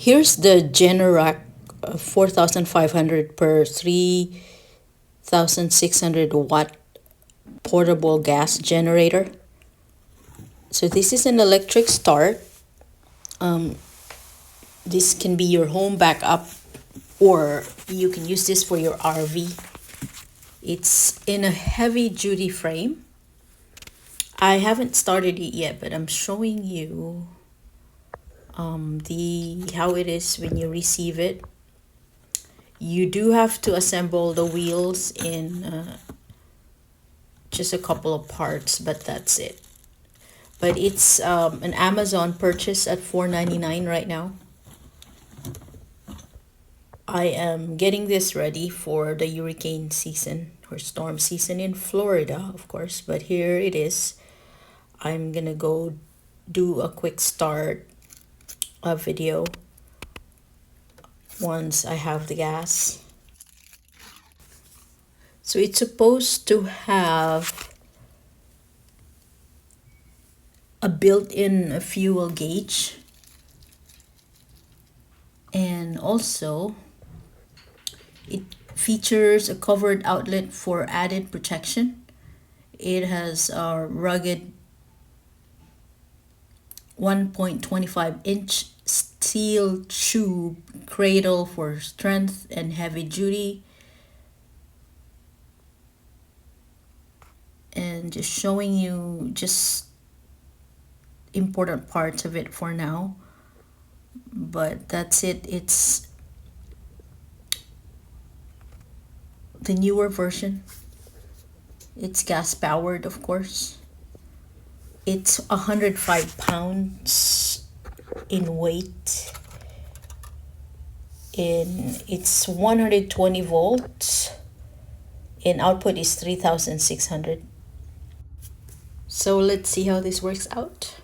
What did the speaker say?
Here's the Generac 4500 per 3600 watt portable gas generator. So this is an electric start. This can be your home backup, or you can use this for your RV. It's in a heavy duty frame. I haven't started it yet, but I'm showing you how it is when you receive it. You do have to assemble the wheels in just a couple of parts, but that's it. But it's an Amazon purchase at $4.99 right now. I am getting this ready for the hurricane season or storm season in Florida, of course, but here it is. I'm gonna go do a quick start video once I have the gas. So it's supposed to have a built-in fuel gauge, and also it features a covered outlet for added protection. It has a rugged 1.25-inch steel tube cradle for strength and heavy duty. And just showing you just important parts of it for now. But that's it. It's the newer version. It's gas powered, of course. It's 105 pounds in weight. It's 120 volts. And output is 3600. So let's see how this works out.